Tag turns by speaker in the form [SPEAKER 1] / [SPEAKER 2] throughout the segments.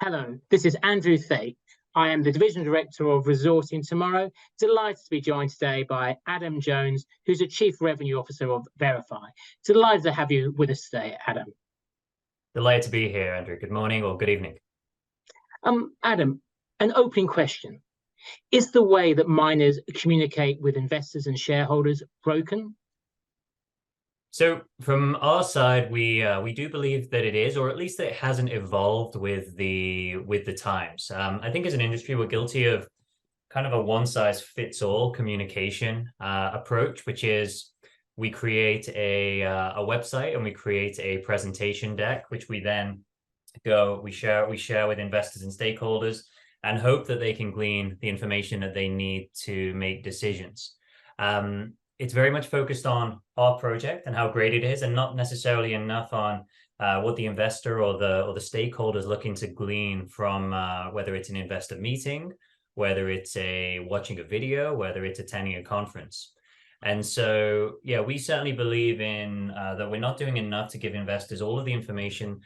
[SPEAKER 1] Hello, this is Andrew Thate. I am the Division Director of Resourcing Tomorrow. Delighted to be joined today by Adam Jones, who's the Chief Revenue Officer of VRIFY. Delighted to have you with us today, Adam.
[SPEAKER 2] Delighted to be here, Andrew. Good morning or good evening.
[SPEAKER 1] Adam, an opening question. Is the way that miners communicate with investors and shareholders broken?
[SPEAKER 2] So from our side, we do believe that it is, or at least that it hasn't evolved with the times. I think as an industry, we're guilty of kind of a one-size-fits-all communication approach, which is we create a website and we create a presentation deck, which we then we share with investors and stakeholders, and hope that they can glean the information that they need to make decisions. It's very much focused on our project and how great it is, and not necessarily enough on what the investor or the stakeholders looking to glean from whether it's an investor meeting, whether it's watching a video, whether it's attending a conference. And so, yeah, we certainly believe in that we're not doing enough to give investors all of the information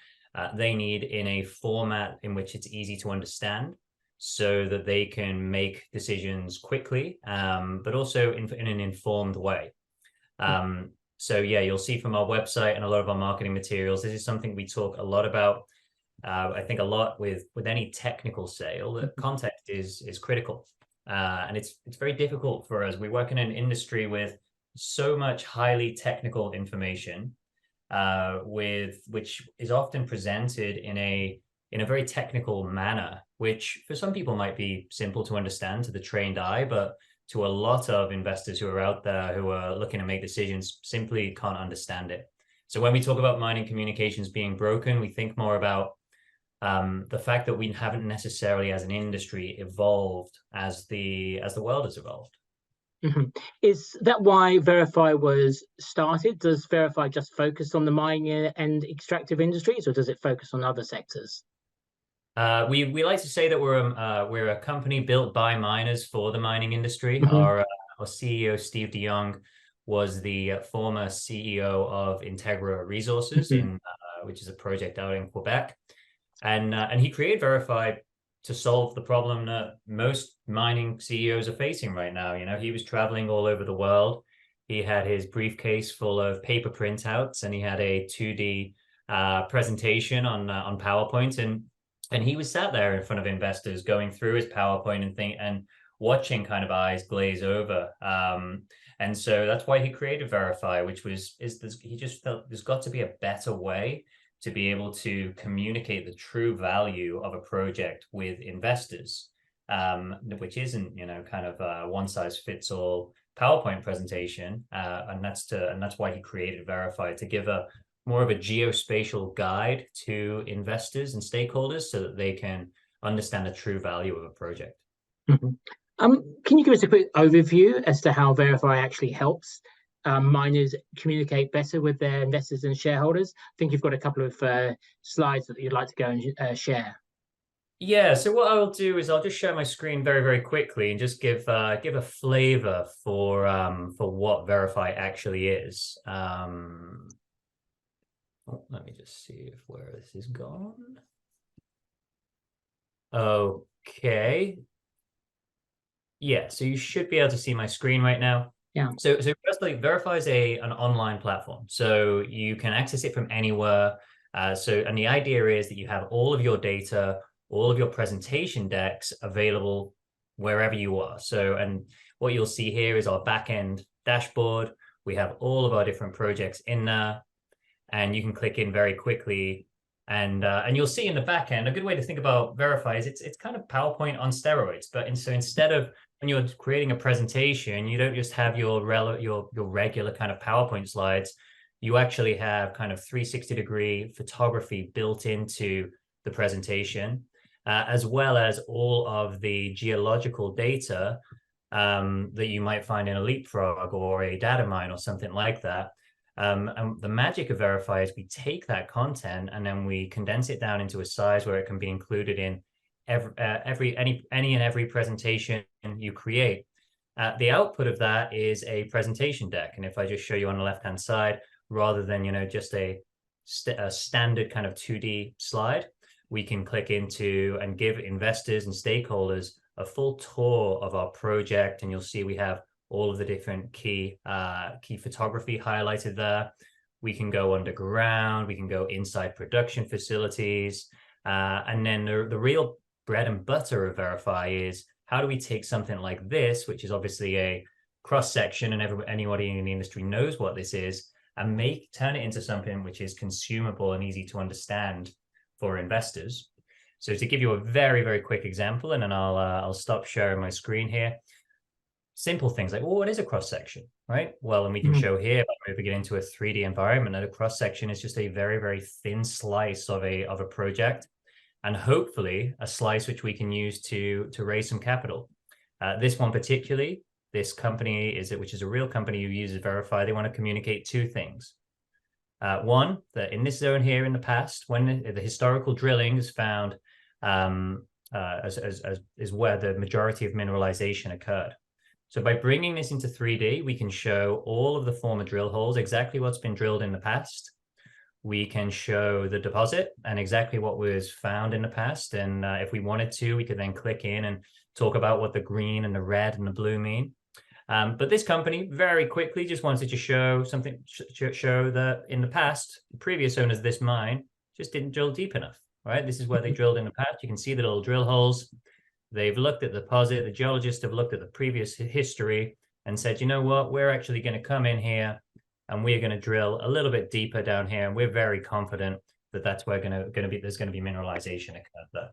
[SPEAKER 2] they need in a format in which it's easy to understand, so that they can make decisions quickly, but also in an informed way. So yeah, you'll see from our website and a lot of our marketing materials, this is something we talk a lot about. I think a lot with any technical sale, that context is critical. And it's very difficult for us. We work in an industry with so much highly technical information, which is often presented in a very technical manner, which for some people might be simple to understand to the trained eye, but to a lot of investors who are out there who are looking to make decisions simply can't understand it. So when we talk about mining communications being broken, we think more about the fact that we haven't necessarily as an industry evolved as the world has evolved.
[SPEAKER 1] Mm-hmm. Is that why VRIFY was started? Does VRIFY just focus on the mining and extractive industries, or does it focus on other sectors?
[SPEAKER 2] We like to say that we're a company built by miners for the mining industry.
[SPEAKER 1] Mm-hmm.
[SPEAKER 2] Our CEO, Steve de Jong, was the former CEO of Integra Resources,
[SPEAKER 1] Mm-hmm.
[SPEAKER 2] which is a project out in Quebec. And he created VRIFY to solve the problem that most mining CEOs are facing right now. You know, he was traveling all over the world. He had his briefcase full of paper printouts, and he had a 2D presentation on PowerPoint, and he was sat there in front of investors going through his PowerPoint and watching kind of eyes glaze over. And so that's why he created VRIFY, he just felt there's got to be a better way to be able to communicate the true value of a project with investors, which isn't, kind of a one-size-fits-all PowerPoint presentation. And that's why he created VRIFY, to give more of a geospatial guide to investors and stakeholders so that they can understand the true value of a project.
[SPEAKER 1] Mm-hmm. Can you give us a quick overview as to how VRIFY actually helps miners communicate better with their investors and shareholders? I think you've got a couple of slides that you'd like to go and share.
[SPEAKER 2] Yeah, so what I'll do is I'll just share my screen very, very quickly and just give a flavor for what VRIFY actually is. Let me just see where this is gone. Okay. Yeah, so you should be able to see my screen right now.
[SPEAKER 1] Yeah.
[SPEAKER 2] So firstly, VRIFY is an online platform, so you can access it from anywhere. And the idea is that you have all of your data, all of your presentation decks available wherever you are. So, and what you'll see here is our back-end dashboard. We have all of our different projects in there, and you can click in very quickly. And you'll see in the back end, a good way to think about VRIFY is it's kind of PowerPoint on steroids. So instead of when you're creating a presentation, you don't just have your regular kind of PowerPoint slides. You actually have kind of 360-degree photography built into the presentation, as well as all of the geological data that you might find in a Leapfrog or a data mine or something like that. And the magic of VRIFY is we take that content and then we condense it down into a size where it can be included in any and every presentation you create. The output of that is a presentation deck. And if I just show you on the left-hand side, rather than just a standard kind of 2D slide, we can click into and give investors and stakeholders a full tour of our project. And you'll see we have all of the different key photography highlighted there. We can go underground, we can go inside production facilities. And then the real bread and butter of VRIFY is, how do we take something like this, which is obviously a cross-section, and anybody in the industry knows what this is, and turn it into something which is consumable and easy to understand for investors. So to give you a very, very quick example, and then I'll stop sharing my screen here. Simple things like, well, what is a cross-section, right? Well, and we can show here, if we get into a 3D environment, that a cross-section is just a very, very thin slice of a project, and hopefully a slice which we can use to raise some capital. This one particularly, this company which is a real company who uses VRIFY, they want to communicate two things. One, that in this zone here in the past, when the historical drilling is found is where the majority of mineralization occurred. So by bringing this into 3D, we can show all of the former drill holes, exactly what's been drilled in the past. We can show the deposit and exactly what was found in the past. And if we wanted to, we could then click in and talk about what the green and the red and the blue mean. But this company very quickly just wanted to show something, show that in the past, the previous owners of this mine just didn't drill deep enough, right? This is where they drilled in the past. You can see the little drill holes. They've looked at the deposit. The geologists have looked at the previous history and said, you know what, we're actually going to come in here and we're going to drill a little bit deeper down here. And we're very confident that that's where there's going to be mineralization occurred there.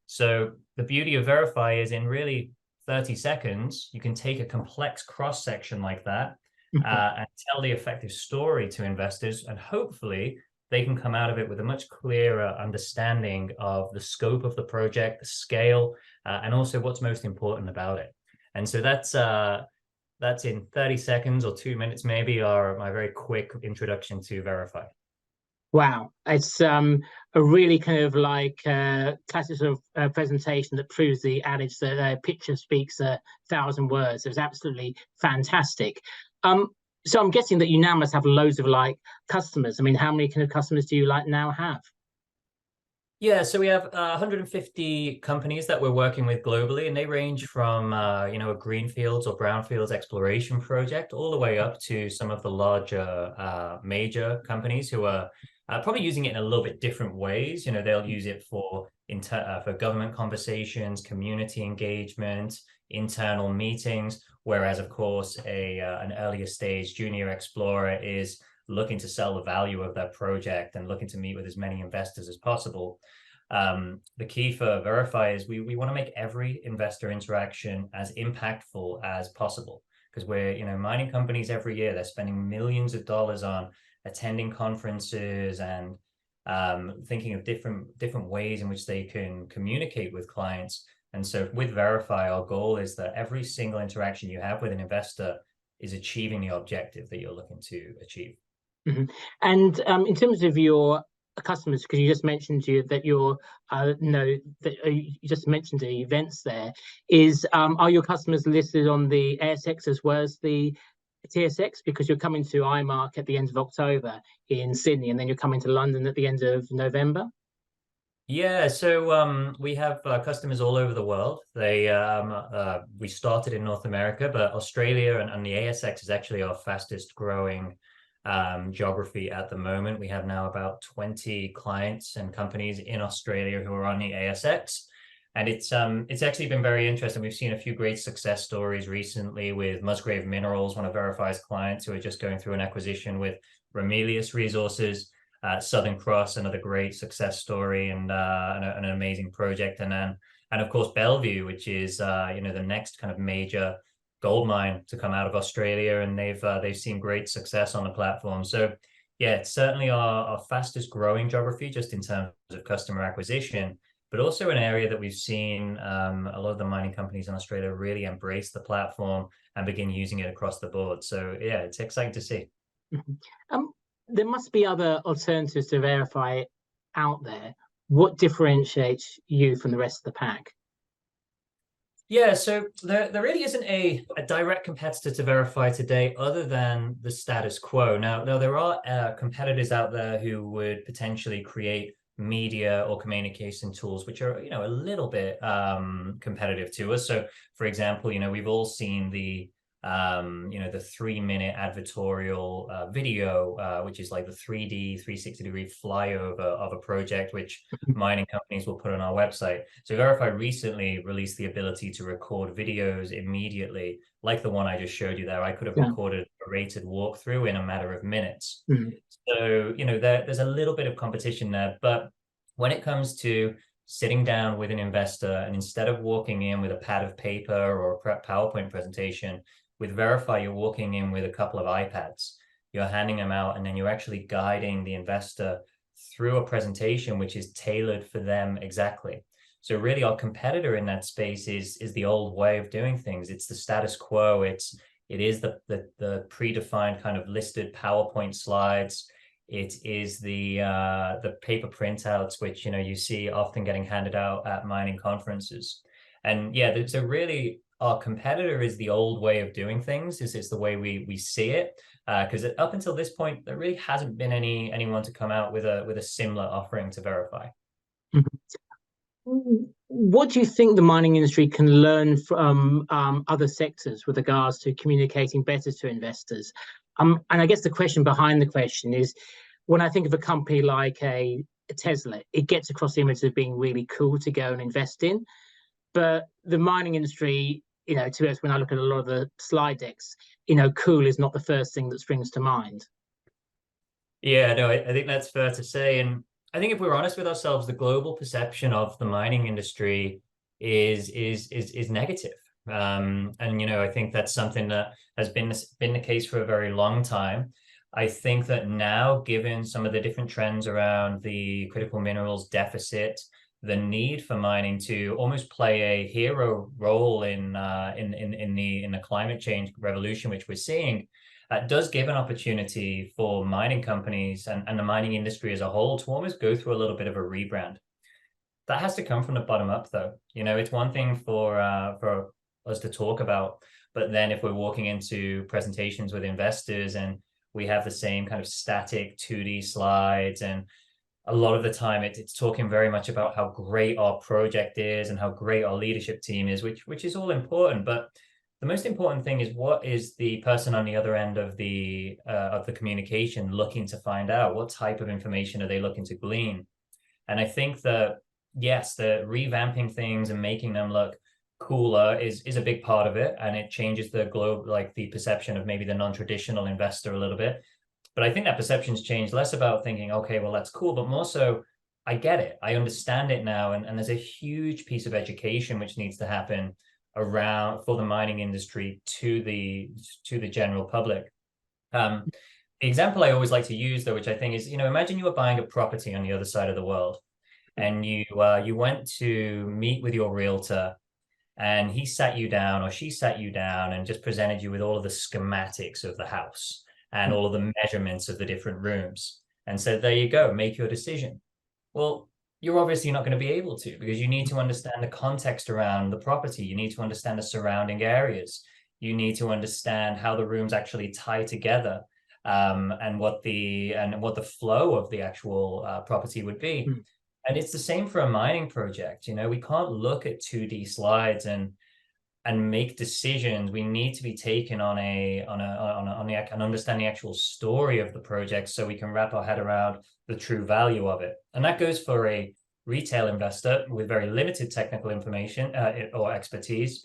[SPEAKER 2] So the beauty of VRIFY is, in really 30 seconds, you can take a complex cross section like that and tell the effective story to investors, and hopefully they can come out of it with a much clearer understanding of the scope of the project, the scale, and also what's most important about it. And so that's in 30 seconds or 2 minutes maybe, or my very quick introduction to VRIFY.
[SPEAKER 1] Wow, it's a really kind of like classic sort of presentation that proves the adage that a picture speaks 1,000 words. It was absolutely fantastic. So I'm guessing that you now must have loads of like customers. I mean, how many kind of customers do you like now have?
[SPEAKER 2] Yeah, so we have 150 companies that we're working with globally, and they range from a greenfields or brownfields exploration project all the way up to some of the larger major companies who are probably using it in a little bit different ways. They'll use it for government conversations, community engagement, internal meetings, whereas of course an earlier stage junior explorer is looking to sell the value of their project and looking to meet with as many investors as possible. The key for VRIFY is we want to make every investor interaction as impactful as possible, because we're mining companies every year, they're spending millions of dollars on attending conferences and thinking of different ways in which they can communicate with clients. And so with VRIFY, our goal is that every single interaction you have with an investor is achieving the objective that you're looking to achieve.
[SPEAKER 1] And in terms of your customers, because you just mentioned that you just mentioned the events there, are your customers listed on the ASX as well as the TSX? Because you're coming to IMARC at the end of October in Sydney, and then you're coming to London at the end of November.
[SPEAKER 2] Yeah, so we have customers all over the world. We started in North America, but Australia and the ASX is actually our fastest growing geography at the moment. We have now about 20 clients and companies in Australia who are on the ASX, and it's actually been very interesting. We've seen a few great success stories recently with Musgrave Minerals, one of VRIFY's clients, who are just going through an acquisition with Ramelius Resources. Southern Cross, another great success story and an amazing project, and of course Bellevue, which is the next kind of major gold mine to come out of Australia, and they've seen great success on the platform. So yeah, it's certainly our fastest growing geography just in terms of customer acquisition, but also an area that we've seen a lot of the mining companies in Australia really embrace the platform and begin using it across the board. So yeah, it's exciting to see.
[SPEAKER 1] There must be other alternatives to VRIFY out there. What differentiates you from the rest of the pack?
[SPEAKER 2] Yeah, so there really isn't a direct competitor to VRIFY today other than the status quo. Now there are competitors out there who would potentially create media or communication tools, which are, a little bit competitive to us. So for example, we've all seen the 3-minute advertorial video, which is like the 3D 360-degree flyover of a project, which mining companies will put on our website. So VRIFY recently released the ability to record videos immediately, like the one I just showed you there. I could have recorded a rated walkthrough in a matter of minutes. So, there's a little bit of competition there. But when it comes to sitting down with an investor, and instead of walking in with a pad of paper or a PowerPoint presentation, with VRIFY, you're walking in with a couple of iPads. You're handing them out, and then you're actually guiding the investor through a presentation which is tailored for them exactly. So really, our competitor in that space is the old way of doing things. It's the status quo. It is the predefined kind of listed PowerPoint slides. It is the paper printouts, which you see often getting handed out at mining conferences. And yeah, so really, our competitor is the old way of doing things. It's the way we see it, because up until this point, there really hasn't been anyone to come out with a similar offering to VRIFY.
[SPEAKER 1] What do you think the mining industry can learn from other sectors with regards to communicating better to investors? And I guess the question behind the question is, when I think of a company like a Tesla, it gets across the image of being really cool to go and invest in. But the mining industry, to us, when I look at a lot of the slide decks, cool is not the first thing that springs to mind.
[SPEAKER 2] Yeah, no, I think that's fair to say. And I think if we're honest with ourselves, the global perception of the mining industry is negative. And I think that's something that has been the case for a very long time. I think that now, given some of the different trends around the critical minerals deficit, the need for mining to almost play a hero role in the climate change revolution, which we're seeing, does give an opportunity for mining companies and the mining industry as a whole to almost go through a little bit of a rebrand. That has to come from the bottom up, though. It's one thing for us to talk about, but then if we're walking into presentations with investors and we have the same kind of static 2D slides, and a lot of the time it's talking very much about how great our project is and how great our leadership team is, which is all important. But the most important thing is, what is the person on the other end of the communication looking to find out? What type of information are they looking to glean? And I think that, yes, the revamping things and making them look cooler is a big part of it, and it changes the globe, like the perception of maybe the non-traditional investor a little bit. But I think that perception's changed, less about thinking, okay, well, that's cool, but more so, I get it, I understand it now, and there's a huge piece of education which needs to happen around for the mining industry to the general public. The example I always like to use, though, which I think is, imagine you were buying a property on the other side of the world, and you went to meet with your realtor, and he sat you down or she sat you down and just presented you with all of the schematics of the house and all of the measurements of the different rooms and said, there you go, make your decision. Well, you're obviously not going to be able to, because you need to understand the context around the property. You need to understand the surrounding areas. You need to understand how the rooms actually tie together, and what the flow of the actual property would be. And it's the same for a mining project. We can't look at 2D slides and make decisions. We need to be taken on and understand the actual story of the project, so we can wrap our head around the true value of it. And that goes for a retail investor with very limited technical information or expertise,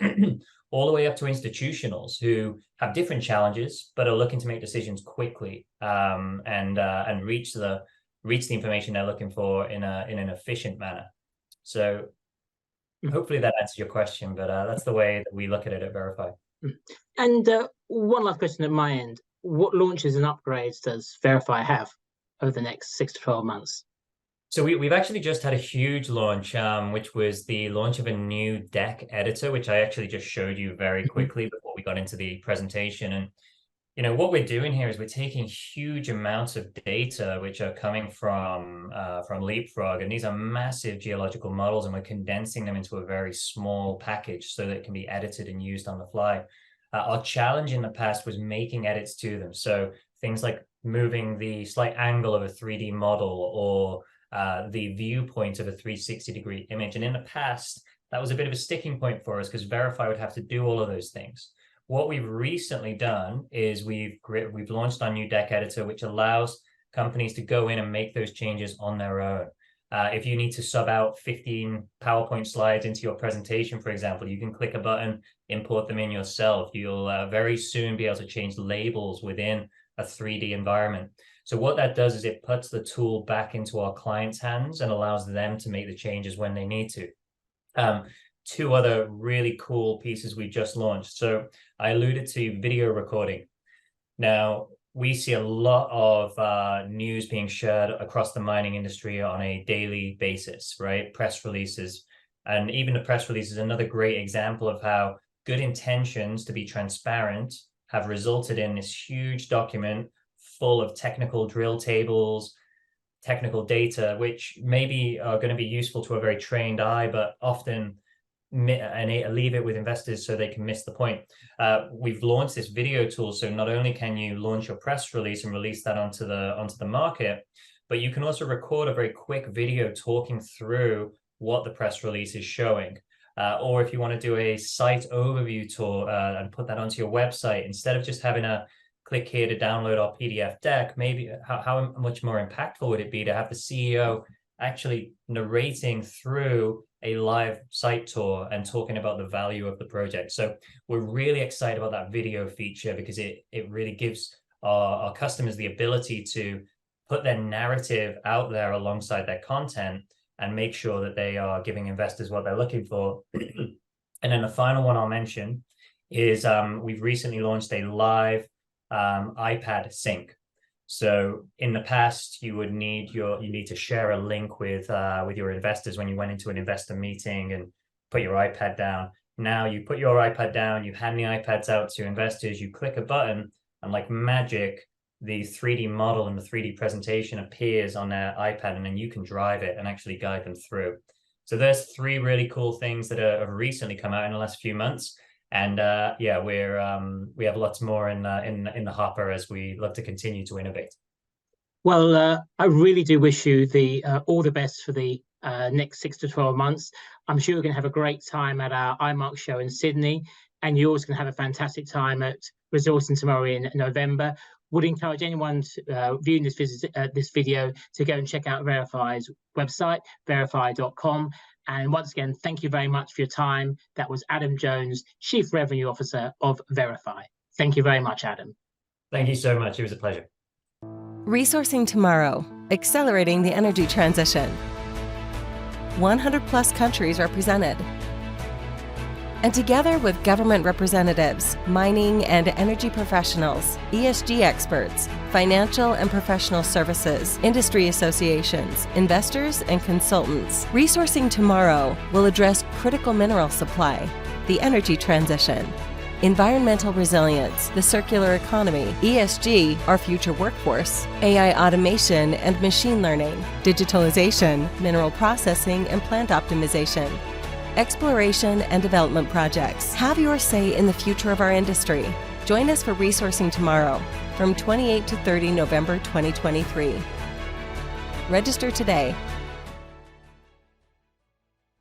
[SPEAKER 2] all the way up to institutionals who have different challenges but are looking to make decisions quickly, and reach the information they're looking for in an efficient manner. So hopefully that answers your question, but that's the way that we look at it at VRIFY.
[SPEAKER 1] And one last question at my end: what launches and upgrades does VRIFY have over the next 6 to 12 months?
[SPEAKER 2] So we've actually just had a huge launch, which was the launch of a new deck editor, which I actually just showed you very quickly before we got into the presentation. And what we're doing here is we're taking huge amounts of data which are coming from Leapfrog, and these are massive geological models, and we're condensing them into a very small package so that it can be edited and used on the fly. Our challenge in the past was making edits to them. So things like moving the slight angle of a 3D model, or the viewpoint of a 360-degree image. And in the past, that was a bit of a sticking point for us because VRIFY would have to do all of those things. What we've recently done is we've launched our new deck editor, which allows companies to go in and make those changes on their own. If you need to sub out 15 PowerPoint slides into your presentation, for example, you can click a button, import them in yourself. You'll very soon be able to change labels within a 3D environment. So what that does is it puts the tool back into our clients' hands and allows them to make the changes when they need to. Two other really cool pieces we just launched. So I alluded to video recording. Now, we see a lot of news being shared across the mining industry on a daily basis, right? Press releases. And even the press release is another great example of how good intentions to be transparent have resulted in this huge document full of technical drill tables, technical data, which maybe are going to be useful to a very trained eye, but often leave it with investors so they can miss the point. We've launched this video tool, so not only can you launch your press release and release that onto the market, but you can also record a very quick video talking through what the press release is showing. Or if you want to do a site overview tour and put that onto your website, instead of just having a click here to download our PDF deck, maybe how much more impactful would it be to have the CEO actually narrating through a live site tour and talking about the value of the project. So we're really excited about that video feature because it really gives our customers the ability to put their narrative out there alongside their content and make sure that they are giving investors what they're looking for. And then the final one I'll mention is we've recently launched a live iPad sync. So in the past, you need to share a link with your investors when you went into an investor meeting and put your iPad down. Now you put your iPad down, you hand the iPads out to investors, you click a button, and like magic, the 3D model and the 3D presentation appears on their iPad, and then you can drive it and actually guide them through. So there's three really cool things that have recently come out in the last few months. And yeah, we have lots more in the hopper as we look to continue to innovate.
[SPEAKER 1] Well, I really do wish you all the best for the next 6 to 12 months. I'm sure you're going to have a great time at our IMARC show in Sydney, and you're also going to have a fantastic time at Resourcing Tomorrow in November. Would encourage anyone viewing this video to go and check out VRIFY's website, verify.com. And once again, thank you very much for your time. That was Adam Jones, Chief Revenue Officer of VRIFY. Thank you very much, Adam.
[SPEAKER 2] Thank you so much. It was a pleasure.
[SPEAKER 3] Resourcing Tomorrow, accelerating the energy transition. 100+ countries represented. And together with government representatives, mining and energy professionals, ESG experts, financial and professional services, industry associations, investors, and consultants, Resourcing Tomorrow will address critical mineral supply, the energy transition, environmental resilience, the circular economy, ESG, our future workforce, AI automation and machine learning, digitalization, mineral processing and plant optimization, exploration and development projects. Have your say in the future of our industry. Join us for Resourcing Tomorrow from 28 to 30 November 2023. Register today